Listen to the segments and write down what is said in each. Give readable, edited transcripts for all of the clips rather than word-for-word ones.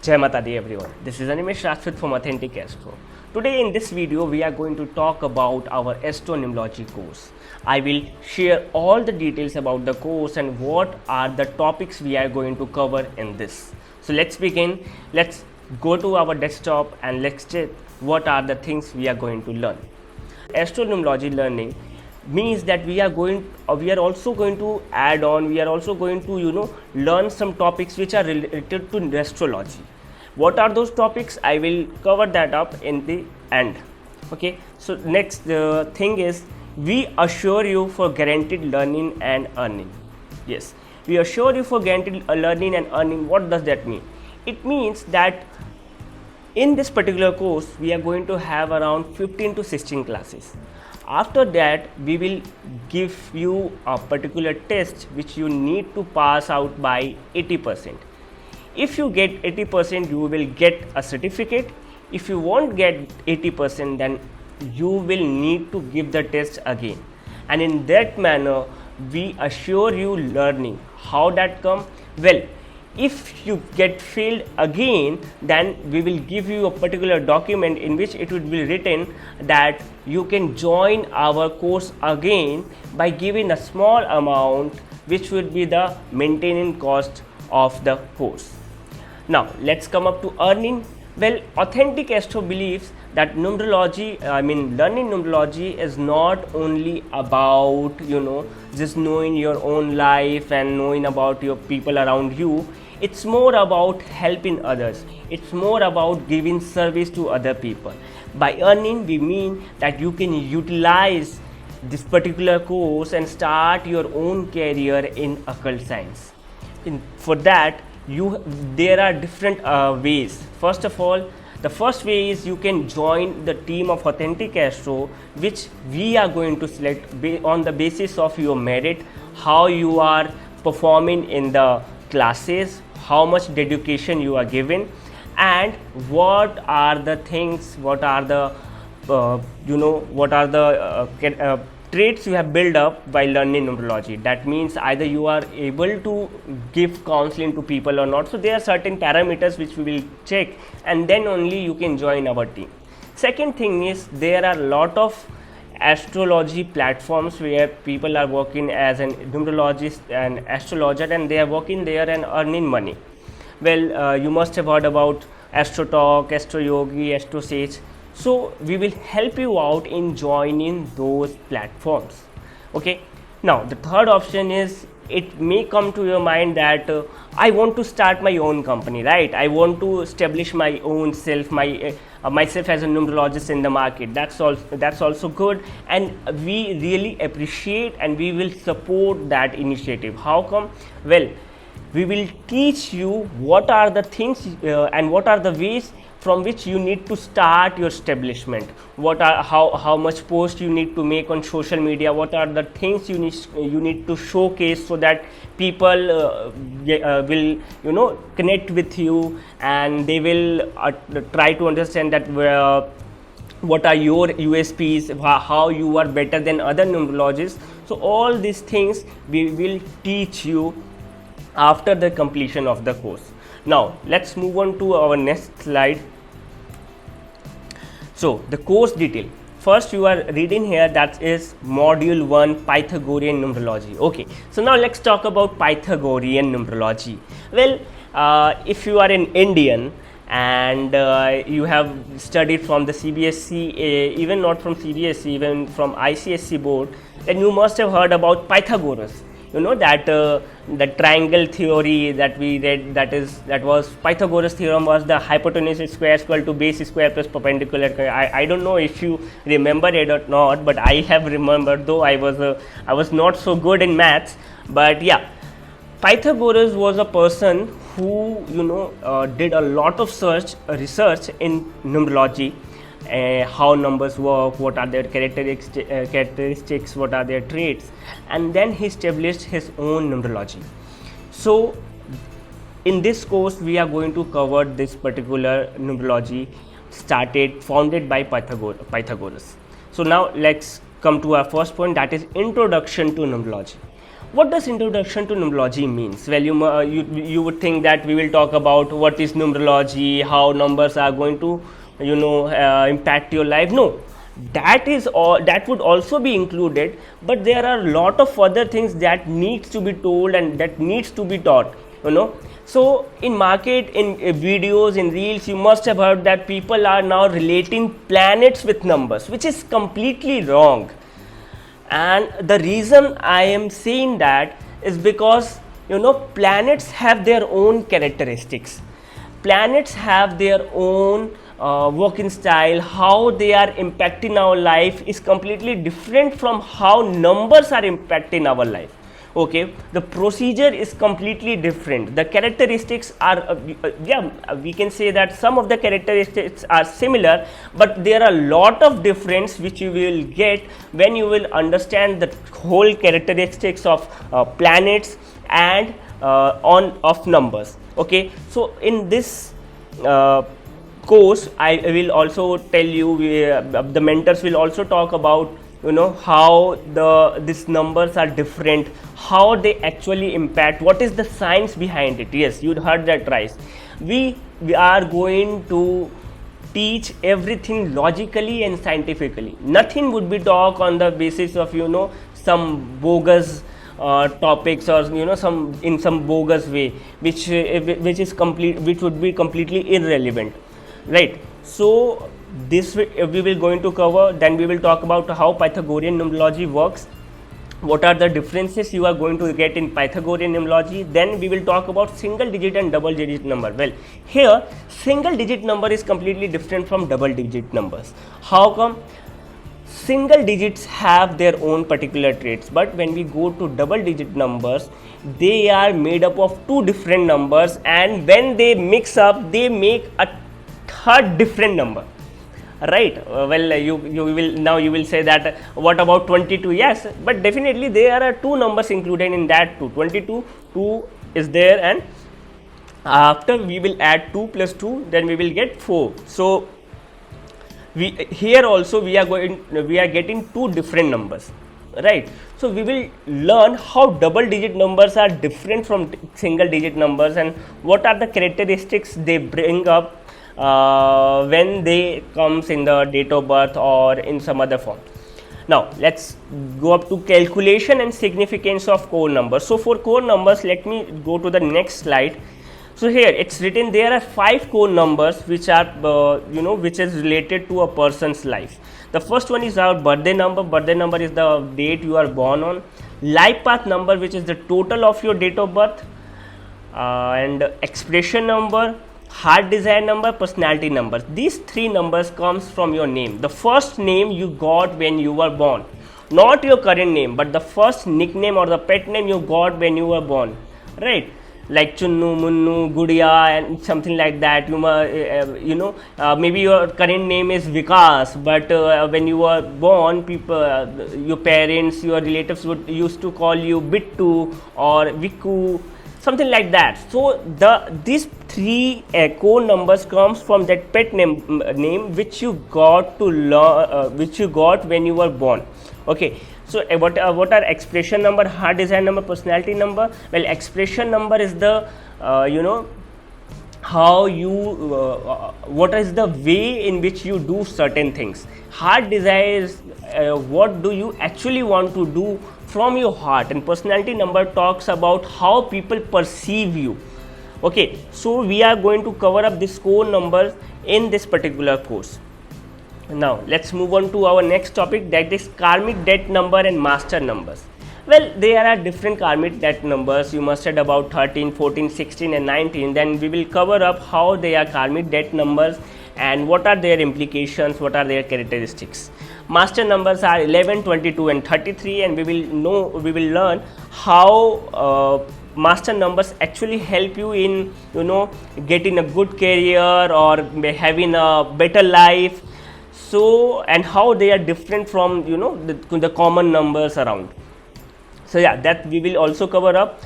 Jai Mata Di everyone. This is Animesh Rajput from Authentic Astro. Today in this video we are going to talk about our astronomology course. I will share all the details about the course and what are the topics we are going to cover in this. So let's begin. Let's go to our desktop and let's check what are the things we are going to learn. Astronomology learning means that we are also going to add on, we are also going to learn some topics which are related to astrology. What are those topics? I will cover that up in the end. Okay, so next thing is, we assure you for guaranteed learning and earning. Yes, we assure you for guaranteed learning and earning. What does that mean? It means that in this particular course we are going to have around 15 to 16 classes. After that we will give you a particular test which you need to pass out by 80%. If you get 80%, you will get a certificate. If you won't get 80%, then you will need to give the test again, and in that manner we assure you learning. How that come? Well, if you get failed again, then we will give you a particular document in which it would be written that you can join our course again by giving a small amount, which would be the maintenance cost of the course. Now let's come up to earning. Well, Authentic Astro believes that numerology, learning numerology is not only about just knowing your own life and knowing about your people around you. It's more about helping others. It's more about giving service to other people. By earning, we mean that you can utilize this particular course and start your own career in occult science. For that, there are different ways. First of all, the first way is you can join the team of Authentic Astro, which we are going to select on the basis of your merit, how you are performing in the classes, how much dedication you are given, and what are the things, what are the traits you have built up by learning numerology. That means either you are able to give counseling to people or not. So there are certain parameters which we will check, and then only you can join our team. Second thing is, there are a lot of astrology platforms where people are working as an numerologist and astrologer, and they are working there and earning money. Well, you must have heard about AstroTalk, AstroYogi, AstroSage. So we will help you out in joining those platforms. Okay, now the third option is, it may come to your mind that I want to start my own company, right? I want to establish my own self, myself as a numerologist in the market. That's also good, and we really appreciate and we will support that initiative. How come? Well, we will teach you what are the things and what are the ways from which you need to start your establishment. How much post you need to make on social media, what are the things you need to showcase so that people will connect with you, and they will try to understand that what are your USPs, how you are better than other numerologists. So all these things we will teach you after the completion of the course. Now let's move on to our next slide. So the course detail. First you are reading here, that is module 1, Pythagorean numerology. Okay, so now let's talk about Pythagorean numerology. Well, if you are an Indian and you have studied from the CBSE, even not from CBSE, even from ICSE board, then you must have heard about Pythagoras. That the triangle theory that we read, that was Pythagoras theorem, was the hypotenuse square equal to base square plus perpendicular. I don't know if you remember it or not, but I have remembered, though I was not so good in maths. But yeah, Pythagoras was a person who did a lot of research in numerology. How numbers work, what are their characteristics, what are their traits, and then he established his own numerology. So in this course we are going to cover this particular numerology founded by Pythagoras. So now let's come to our first point, that is introduction to numerology. What does introduction to numerology means? Well, you would think that we will talk about what is numerology, how numbers are going to impact your life. No, that is all, that would also be included, but there are a lot of other things that needs to be told and that needs to be taught, so in market, in videos, in reels, you must have heard that people are now relating planets with numbers, which is completely wrong. And the reason I am saying that is because planets have their own characteristics. Planets have their own working style. How they are impacting our life is completely different from how numbers are impacting our life. Okay, the procedure is completely different. The characteristics are we can say that some of the characteristics are similar, but there are a lot of difference which you will get when you will understand the whole characteristics of planets and of numbers. Okay, so in this course I will also tell you, the mentors will also talk about how these numbers are different, how they actually impact, what is the science behind it. Yes, you heard that right. We are going to teach everything logically and scientifically. Nothing would be talk on the basis of some bogus topics, or some in some bogus way, which would be completely irrelevant, right? So this we will going to cover. Then we will talk about how Pythagorean numerology works, what are the differences you are going to get in Pythagorean numerology. Then we will talk about single digit and double digit number. Well, here single digit number is completely different from double digit numbers. How come? Single digits have their own particular traits, but when we go to double digit numbers, they are made up of two different numbers, and when they mix up, they make a third different number, right? Well, you will say that what about 22? Yes, but definitely there are two numbers included in that too. 22, 2 is there, and after we will add 2 plus 2, then we will get 4. So here also we are getting two different numbers, right? So we will learn how double digit numbers are different from single digit numbers, and what are the characteristics they bring up when they comes in the date of birth or in some other form. Now let's go up to calculation and significance of core numbers. So for core numbers, let me go to the next slide. So here it's written there are 5 core numbers which are which is related to a person's life. The first one is our birthday number. Birthday number is the date you are born on. Life path number, which is the total of your date of birth, and expression number, heart desire number, personality number. These 3 numbers comes from your name, the first name you got when you were born, not your current name, but the first nickname or the pet name you got when you were born, right? Like Chunnu, Munnu, Gudiya, and something like that. Maybe your current name is Vikas, but when you were born, people, your parents, your relatives used to call you Bittu or Viku, something like that. So these 3 core numbers comes from that pet name which you got to learn, which you got when you were born. Okay. So what are expression number, heart desire number, personality number? Well, expression number is the how you what is the way in which you do certain things. Heart desire is what do you actually want to do from your heart, and personality number talks about how people perceive you. Okay, so we are going to cover up this core numbers in this particular course. Now let's move on to our next topic, that is karmic debt number and master numbers. Well, there are different karmic debt numbers. You must have about 13, 14, 16 and 19. Then we will cover up how they are karmic debt numbers and what are their implications, what are their characteristics. Master numbers are 11, 22 and 33, and we will learn how master numbers actually help you in getting a good career or having a better life. So, and how they are different from the common numbers around. So yeah, that we will also cover up.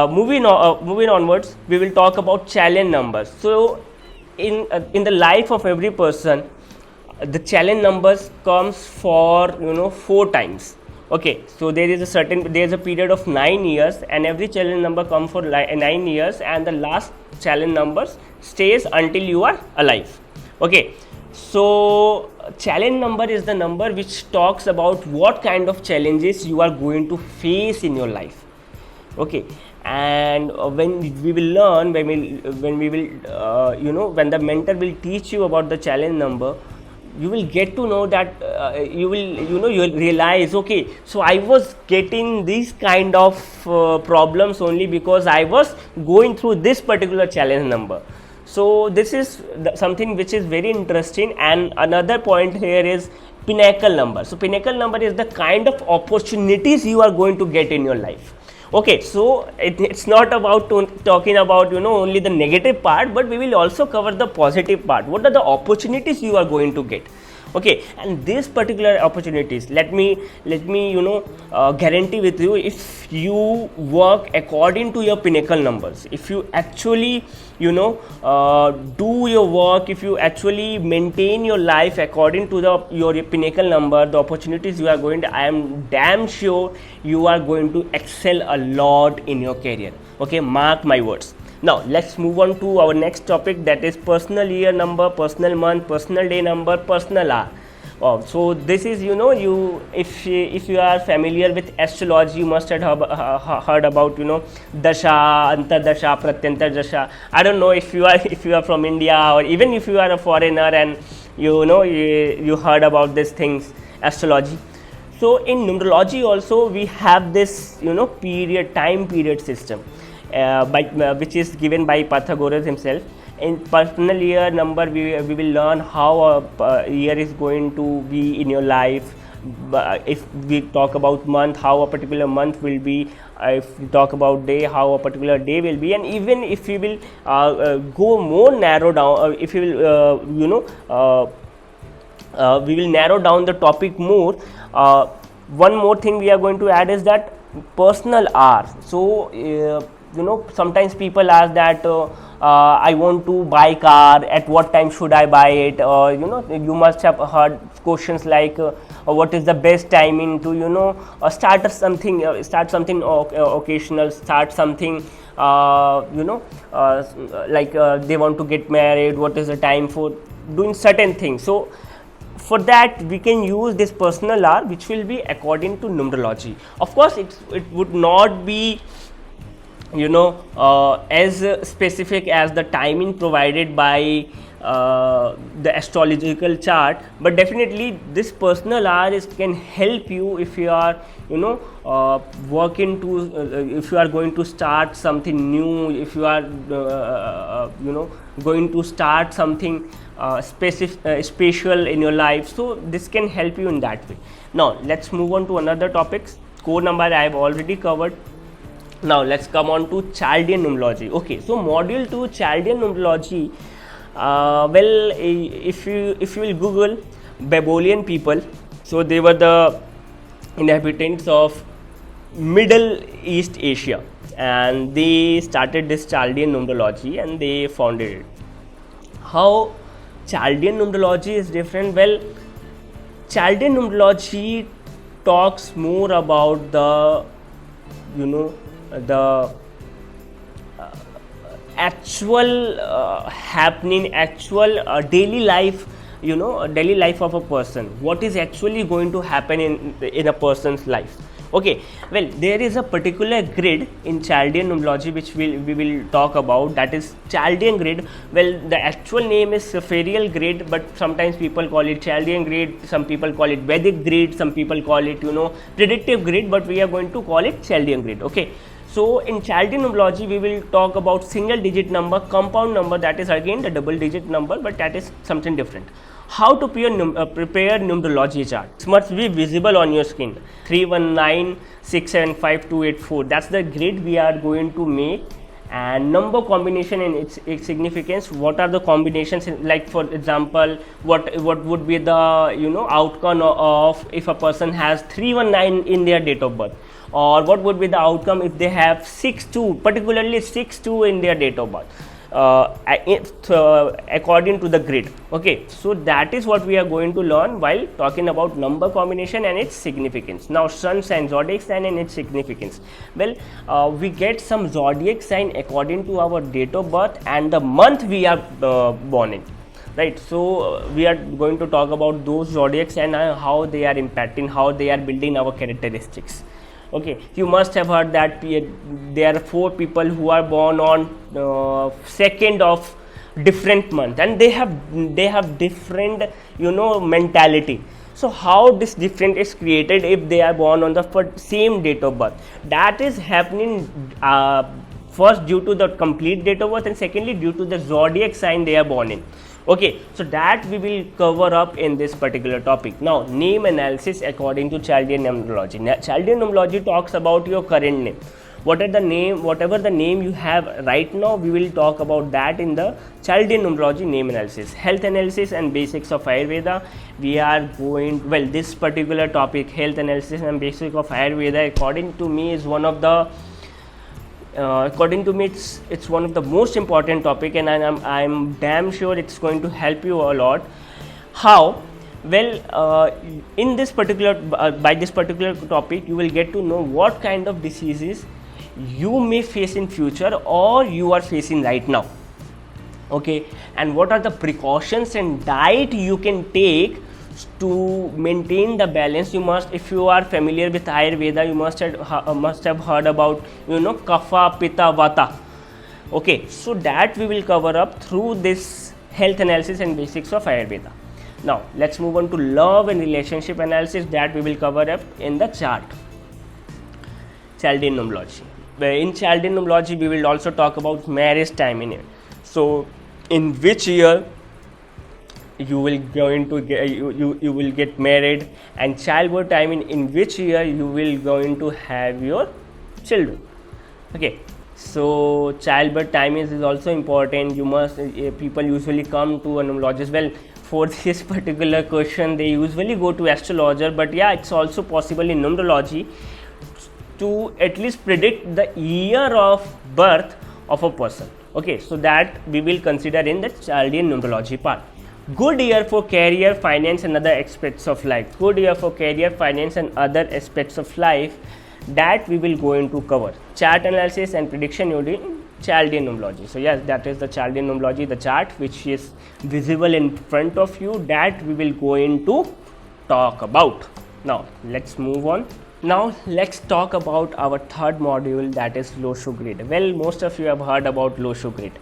Moving onwards, we will talk about challenge numbers. So in the life of every person, the challenge numbers comes for 4 times. Okay, so there is a period of 9 years, and every challenge number come for 9 years, and the last challenge numbers stays until you are alive. Okay, so challenge number is the number which talks about what kind of challenges you are going to face in your life. Okay, and when we will learn, when we will when the mentor will teach you about the challenge number, you will get to know that you will realize, okay, so I was getting these kind of problems only because I was going through this particular challenge number. So this is something which is very interesting. And another point here is pinnacle number. So pinnacle number is the kind of opportunities you are going to get in your life. Okay, so it's not about talking about only the negative part, but we will also cover the positive part. What are the opportunities you are going to get? Okay, and these particular opportunities, let me guarantee with you, if you work according to your pinnacle numbers, if you actually do your work, if you actually maintain your life according to your pinnacle number, the opportunities you are going to, I am damn sure you are going to excel a lot in your career. Okay, mark my words. Now let's move on to our next topic, that is personal year number, personal month, personal day number, personal hour. So this is if you are familiar with astrology, you must have heard about dasha, antardasha, pratyantar dasha. I don't know if you are from India, or even if you are a foreigner and you heard about these things, astrology. So in numerology also we have this time period system which is given by Pythagoras himself. In personal year number, we will learn how a year is going to be in your life. If we talk about month, how a particular month will be. If we talk about day, how a particular day will be. And even if we will go more narrow down, if we will we will narrow down the topic more. One more thing we are going to add is that personal hour. So sometimes people ask that I want to buy car, at what time should I buy it? You must have heard questions like what is the best timing to start something occasional, start something like they want to get married, what is the time for doing certain things. So for that we can use this personal hour, which will be according to numerology. Of course it would not be as specific as the timing provided by the astrological chart, but definitely this personal hour can help you if you are working to if you are going to start something new, if you are going to start something special in your life. So this can help you in that way. Now let's move on to another topics. Core number I have already covered. Now let's come on to Chaldean numerology. Okay, so module 2 Chaldean numerology. Well, if you will Google Babylonian people, so they were the inhabitants of Middle East Asia, and they started this Chaldean numerology and they founded it. How Chaldean numerology is different? Well, Chaldean numerology talks more about the actual happening, actual daily life, daily life of a person, what is actually going to happen in a person's life. Okay, well, there is a particular grid in Chaldean numerology which we will talk about, that is Chaldean grid. Well, the actual name is Spherical grid, but sometimes people call it Chaldean grid, some people call it Vedic grid, some people call it predictive grid, but we are going to call it Chaldean grid. Okay, so in Chaldean numerology we will talk about single digit number, compound number, that is again the double digit number, but that is something different. How to prepare numerology chart? It must be visible on your screen. 319675284, that's the grid we are going to make. And number combination and its significance, what are the combinations, like for example, what would be the outcome of if a person has 319 in their date of birth, or what would be the outcome if they have 62, particularly 62 in their date of birth. according to the grid. Okay, so that is what we are going to learn while talking about number combination and its significance. Now, sun sign, zodiac sign and its significance. Well, we get some zodiac sign according to our date of birth and the month we are born in, right? So we are going to talk about those zodiacs and how they are impacting, how they are building our characteristics. Okay, you must have heard that there are 4 people who are born on 2nd of different month, and they have different, you know, mentality. So how this different is created if they are born on the same date of birth? That is happening first due to the complete date of birth, and secondly due to the zodiac sign they are born in. Okay, so that we will cover up in this particular topic. Now, name analysis according to Chaldean numerology. Chaldean numerology talks about your current name. Whatever the name you have right now, we will talk about that in the Chaldean numerology name analysis. Health analysis and basics of Ayurveda. We are going, well, this particular topic, health analysis and basics of Ayurveda, according to me is one of the it's one of the most important topic, and I'm damn sure it's going to help you a lot. How? Well, in this particular by this particular topic, you will get to know what kind of diseases you may face in future or you are facing right now. Okay, and what are the precautions and diet you can take to maintain the balance. You must, if you are familiar with Ayurveda, you must have heard about, you know, Kapha, Pitta, Vata. Okay, so that we will cover up through this health analysis and basics of Ayurveda. Now let's move on to love and relationship analysis, that we will cover up in the chart. Chaldean numerology. In Chaldean numerology, we will also talk about marriage time in it. So in which year you will going to get, you will get married, and childbirth time in which year you will going to have your children. Okay, so childbirth time is also important. You must people usually come to a numerologist. Well, for this particular question they usually go to astrologer, but yeah, it's also possible in numerology to at least predict the year of birth of a person. Okay, so that we will consider in the Chaldean numerology part. Good year for career, finance and other aspects of life. Good year for career, finance and other aspects of life, that we will go into cover. Chart analysis and prediction using Chaldean numerology. So yes, that is the Chaldean numerology, the chart which is visible in front of you, that we will go into talk about. Now let's move on. Now let's talk about our third module, that is Loshu grid. Well, most of you have heard about Loshu grid.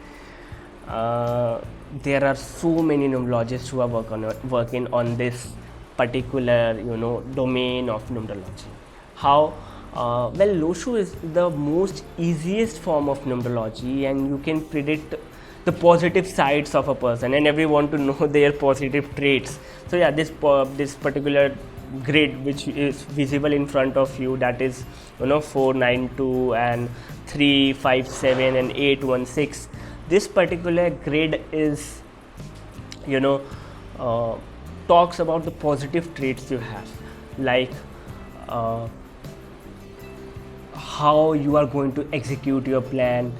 There are so many numerologists who are working on this particular, you know, domain of numerology. How? Well, Loshu is the most easiest form of numerology, and you can predict the positive sides of a person, and everyone to know their positive traits. So yeah, this particular grid which is visible in front of you, that is, you know, 492 and 357 and 816. This particular grid is, you know, talks about the positive traits you have, like how you are going to execute your plan,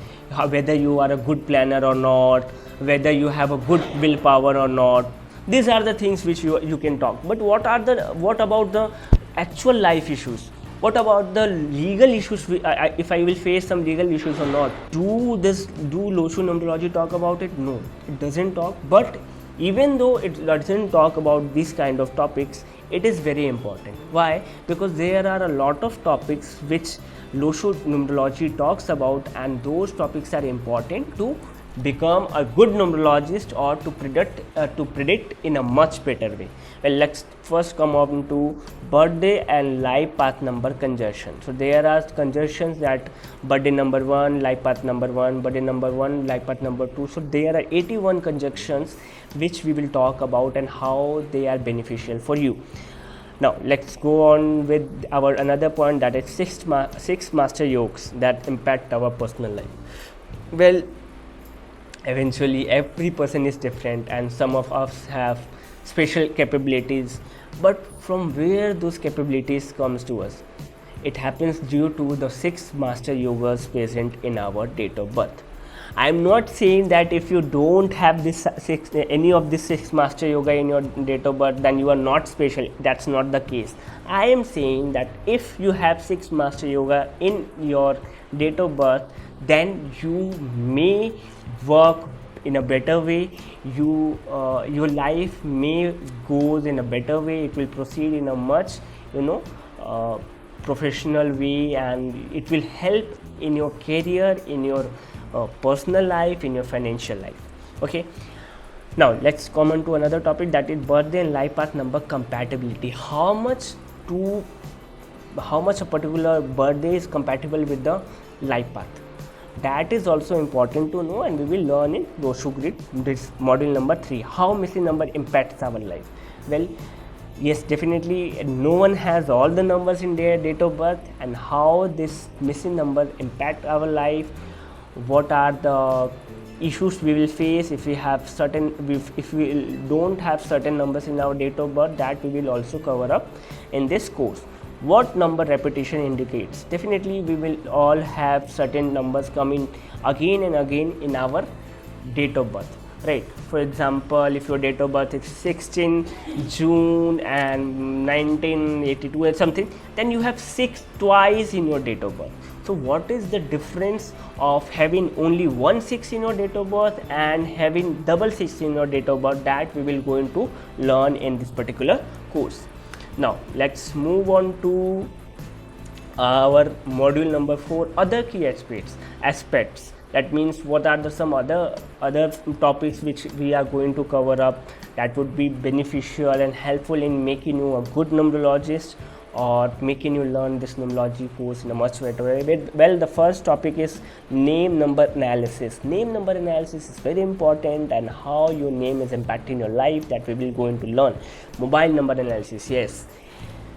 whether you are a good planner or not, whether you have a good willpower or not. These are the things which you can talk. But what about the actual life issues? What about the legal issues? If I will face some legal issues or not? Do Loshu numerology talk about it? No, it doesn't talk. But even though it doesn't talk about these kind of topics, it is very important. Why? Because there are a lot of topics which Loshu numerology talks about, and those topics are important to become a good numerologist or to predict in a much better way. Well, let's first come on to birthday and life path number conjunction. So there are conjunctions that birthday number 1, life path number 1, birthday number 1, life path number 2. So there are 81 conjunctions which we will talk about and how they are beneficial for you. Now let's go on with our another point, that is six master yokes that impact our personal life. Well, eventually every person is different, and some of us have special capabilities, but from where those capabilities comes to us? It happens due to the 6 master yogas present in our date of birth. I'm not saying that if you don't have any of this six master yoga in your date of birth, then you are not special. That's not the case. I am saying that if you have six master yoga in your date of birth, then you may work in a better way. Your life may goes in a better way. It will proceed in a much, uh, professional way, and it will help in your career, in your personal life, in your financial life. Okay, now let's come on to another topic, that is birthday and life path number compatibility. To how much a particular birthday is compatible with the life path, that is also important to know, and we will learn in Roshu Grid, this module number 3, how missing number impacts our life. Well, yes, definitely no one has all the numbers in their date of birth, and how this missing number impact our life, what are the issues we will face if we have certain, if we don't have certain numbers in our date of birth, that we will also cover up in this course. What number repetition indicates? Definitely we will all have certain numbers coming again and again in our date of birth, right? For example, if your date of birth is 16 June and 1982 or something, then you have 6 twice in your date of birth. So what is the difference of having only 1 6 in your date of birth and having double 6 in your date of birth? That we will going to learn in this particular course. Now let's move on to our module number 4, other key aspects. That means what are the some other topics which we are going to cover up that would be beneficial and helpful in making you a good numerologist, or making you learn this numerology course in a much better way. Well, the first topic is name number analysis. Name number analysis is very important, and how your name is impacting your life, that we will going to learn. Mobile number analysis, yes,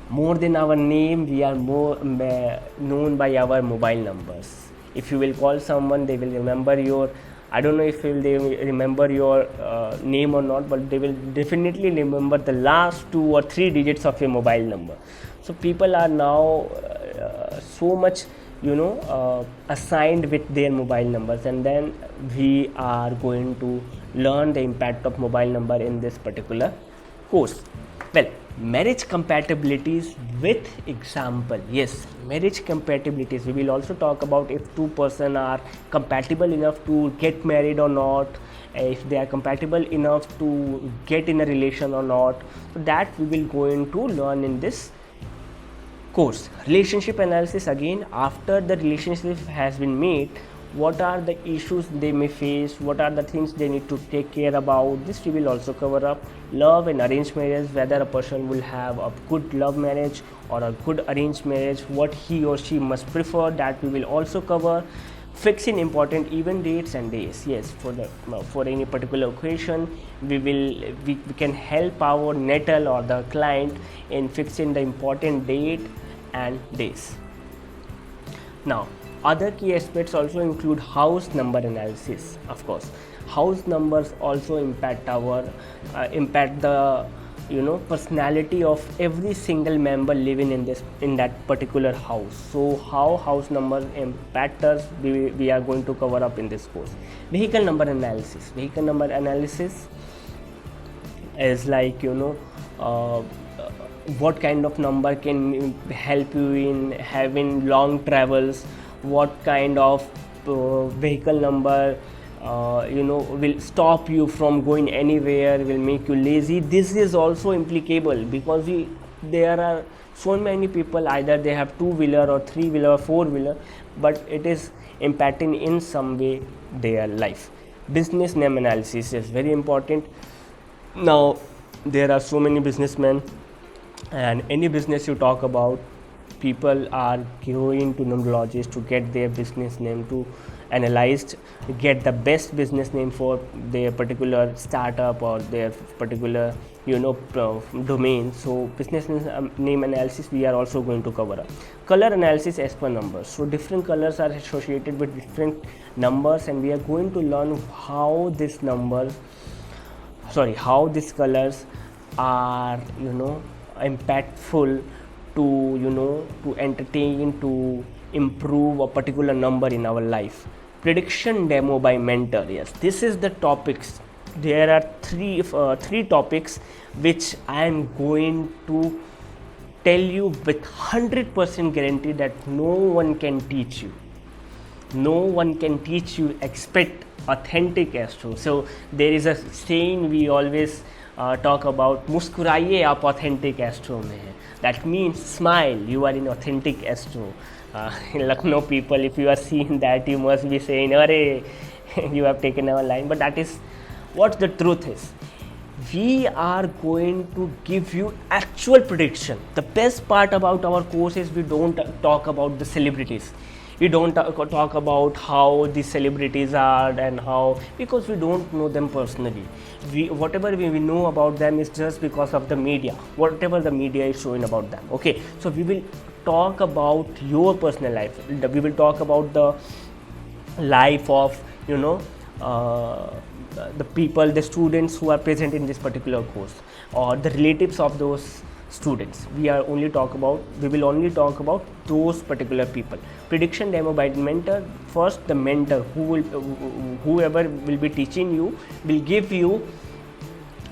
more than our name, we are more known by our mobile numbers. If you will call someone, they will remember your, I don't know if they will remember your name or not, but they will definitely remember the last 2 or 3 digits of your mobile number. So people are now so much, assigned with their mobile numbers, and then we are going to learn the impact of mobile number in this particular course. Well, marriage compatibilities with example. Yes, marriage compatibilities, we will also talk about if two person are compatible enough to get married or not, if they are compatible enough to get in a relation or not. So that we will going to learn in this course. Relationship analysis, again, after the relationship has been made, what are the issues they may face, what are the things they need to take care about, this we will also cover up. Love and arranged marriage, whether a person will have a good love marriage or a good arranged marriage, what he or she must prefer, that we will also cover. Fixing important event dates and days, yes, for any particular occasion, we can help our natal or the client in fixing the important date and days. Now, other key aspects also include house number analysis. Of course, house numbers also impact the personality of every single member living in that particular house. So how house numbers impact us, we are going to cover up in this course. Vehicle number analysis is like, what kind of number can help you in having long travels, what kind of vehicle number will stop you from going anywhere, will make you lazy. This is also applicable because there are so many people, either they have 2-wheeler or 3-wheeler or 4-wheeler, but it is impacting in some way their life. Business name analysis is very important. Now there are so many businessmen, and any business you talk about, people are going to numerologists to get their business name to analyzed, get the best business name for their particular startup or their particular domain. So business name analysis we are also going to cover up. Color analysis as per numbers. So different colors are associated with different numbers, and we are going to learn how these colors are impactful to entertain, to improve a particular number in our life. Prediction demo by mentor. Yes, this is the topics. There are three topics which I am going to tell you with 100% guarantee that no one can teach you. No one can teach you except authentic astro. So there is a saying we always talk about, मुस्कुराइए आप authentic astro में हैं. That means smile, you are in authentic astro. In Lucknow people, if you are seeing that, you must be saying, "Arey, you have taken our line." But that is what the truth is. We are going to give you actual prediction. The best part about our course is we don't talk about the celebrities. We don't talk about how the celebrities are and how, because we don't know them personally. Whatever we know about them is just because of the media, whatever the media is showing about them. Okay, so we will talk about your personal life. We will talk about the life of the people, the students who are present in this particular course, or the relatives of those students. We will only talk about those particular people. Prediction demo by mentor. First, the mentor, whoever will be teaching you, will give you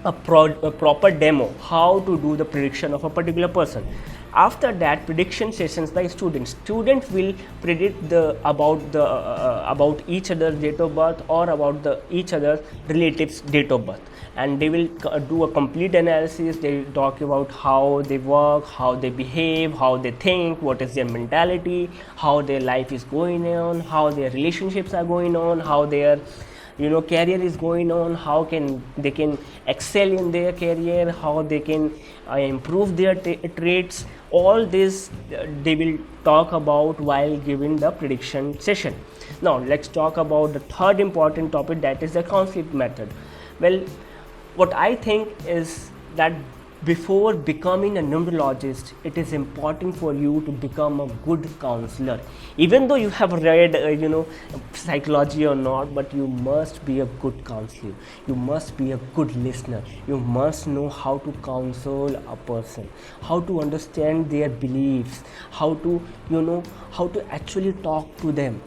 a proper demo how to do the prediction of a particular person. After that, prediction sessions by students. Students will predict about each other's date of birth, or about each other's relatives' date of birth, and they will do a complete analysis. They will talk about how they work, how they behave, how they think, what is their mentality, how their life is going on, how their relationships are going on, how their career is going on, how they can excel in their career, how they can improve their traits. All this they will talk about while giving the prediction session. Now let's talk about the third important topic, that is the counseling method. Well, what I think is that before becoming a numerologist, it is important for you to become a good counselor. Even though you have read psychology or not, but you must be a good counselor. You must be a good listener. You must know how to counsel a person, how to understand their beliefs, how to actually talk to them,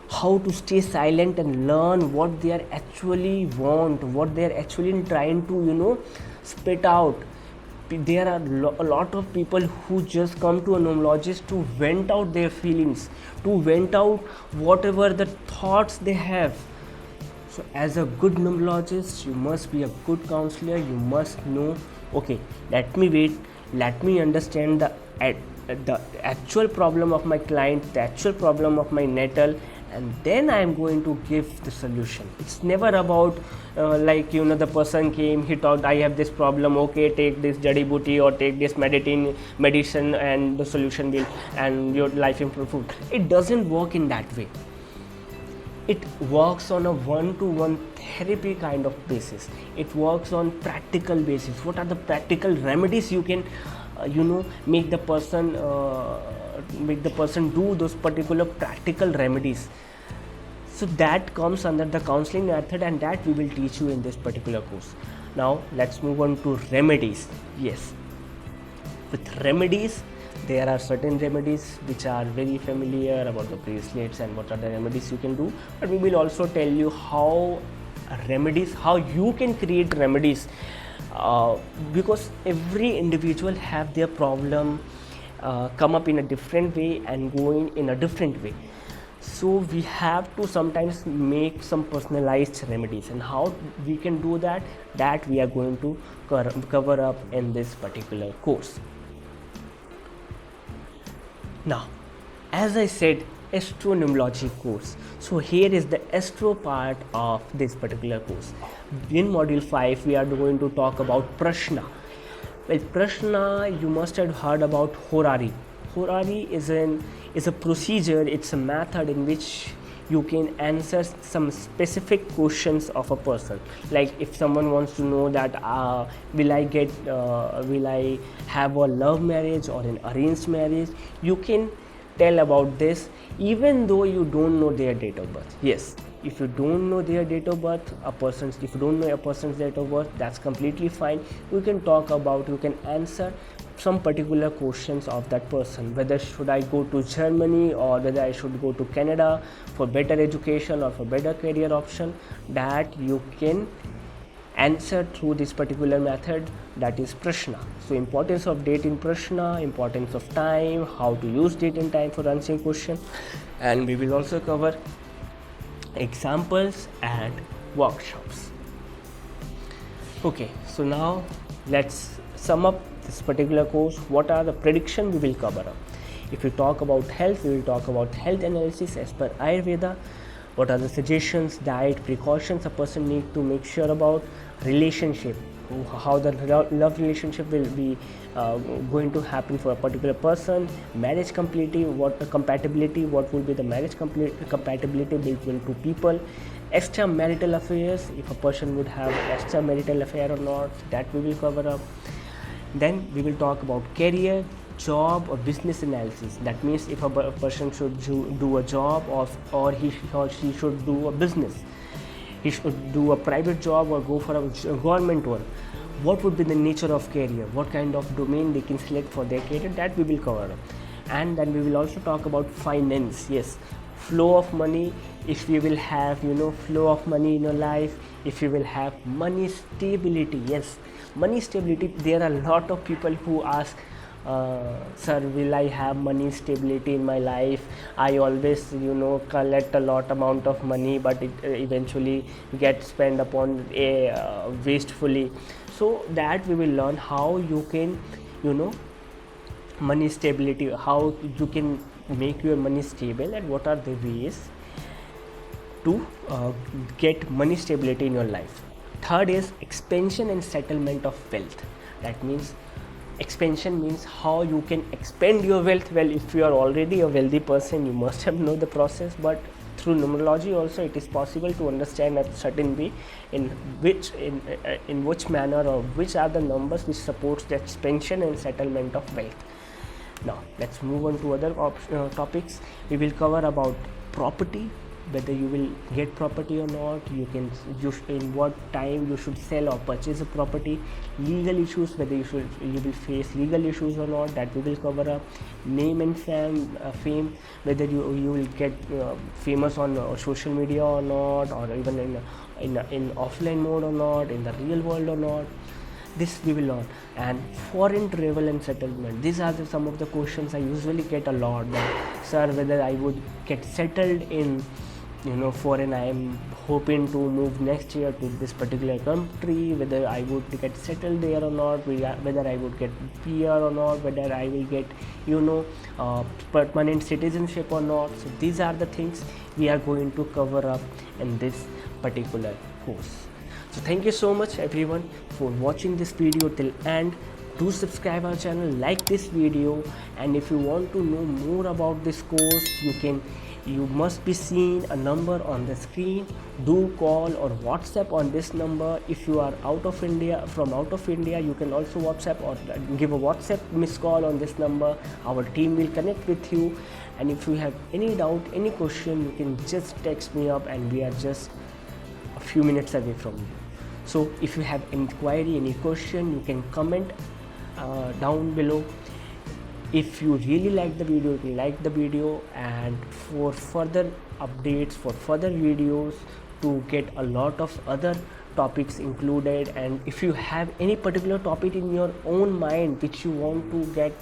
how to stay silent and learn what they are actually want, what they are actually trying to spit out. There are a lot of people who just come to a numerologist to vent out their feelings, to vent out whatever the thoughts they have. So as a good numerologist, you must be a good counselor. You must know, okay, let me understand the actual problem of my client, the actual problem of my natal, and then I am going to give the solution. It's never about the person came, he talked, I have this problem, okay, take this jadi booty or take this medicine and the solution will, and your life improve. It doesn't work in that way. It works on a one-to-one therapy kind of basis. It works on practical basis. What are the practical remedies you can make the person do those particular practical remedies? So that comes under the counseling method, and that we will teach you in this particular course. Now let's move on to remedies. Yes, with remedies, there are certain remedies which are very familiar about the bracelets and what are the remedies you can do, but we will also tell you how you can create remedies, because every individual have their problem come up in a different way and going in a different way. So we have to sometimes make some personalized remedies, and how we can do that we are going to cover up in this particular course. Now, as I said, astronumerology course. So here is the astro part of this particular course. In module 5, we are going to talk about Prashna. Well, Prashna, you must have heard about Horary. Horary is a procedure, it's a method in which you can answer some specific questions of a person. Like if someone wants to know that will I have a love marriage or an arranged marriage, you can tell about this even though you don't know their date of birth. Yes, if you don't know their date of birth, if you don't know a person's date of birth, that's completely fine. You can talk about, you can answer some particular questions of that person, whether should I go to Germany or whether I should go to Canada for better education or for better career option, that you can answer through this particular method, that is Prashna. So importance of date in Prashna, importance of time, how to use date and time for answering question, and we will also cover examples and workshops. Okay, so now let's sum up this particular course. What are the prediction we will cover up? If we talk about health, we will talk about health analysis as per Ayurveda. What are the suggestions, diet, precautions a person need to make sure about? Relationship, how the love relationship will be going to happen for a particular person. Marriage compatibility, what will be the marriage compatibility between two people. Extramarital affairs, if a person would have extramarital affair or not, that we will cover up. Then we will talk about career, job or business analysis. That means if a person should do a job or he or she should do a business, he should do a private job or go for a government work. What would be the nature of career? What kind of domain they can select for their career? That we will cover. And then we will also talk about finance. Yes, flow of money. If you will have flow of money in your life, if you will have money stability. Yes, money stability. There are a lot of people who ask, sir, will I have money stability in my life? I always collect a lot amount of money, but it eventually gets spent upon wastefully. So that we will learn how you can money stability, how you can make your money stable, and what are the ways to get money stability in your life. Third is expansion and settlement of wealth. That means expansion means how you can expand your wealth. Well, if you are already a wealthy person, you must have know the process, but through numerology also it is possible to understand a certain way in which manner or which are the numbers which supports the expansion and settlement of wealth. Now let's move on to other topics. We will cover about property, whether you will get property or not, in what time you should sell or purchase a property. Legal issues, whether you will face legal issues or not, that we will cover up. Name and fame, whether you will get famous on social media or not, or even in offline mode or not, in the real world or not. This we will learn. And foreign travel and settlement, these are some of the questions I usually get a lot. That, sir, whether I would get settled in foreign, I am hoping to move next year to this particular country, whether I would get settled there or not, whether I would get PR or not, whether I will get permanent citizenship or not. So these are the things we are going to cover up in this particular course. So thank you so much everyone for watching this video till end. Do subscribe our channel, like this video, and if you want to know more about this course, you must be seeing a number on the screen. Do call or WhatsApp on this number. If you are from out of India, you can also WhatsApp or give a WhatsApp missed call on this number. Our team will connect with you. And if you have any doubt, any question, you can just text me up, and we are just a few minutes away from you. So if you have any query, any question, you can comment down below. If you really like the video, you can like the video, and for further updates, for further videos, to get a lot of other topics included, and if you have any particular topic in your own mind which you want to get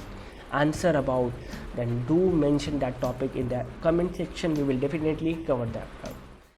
answer about, then do mention that topic in the comment section. We will definitely cover that.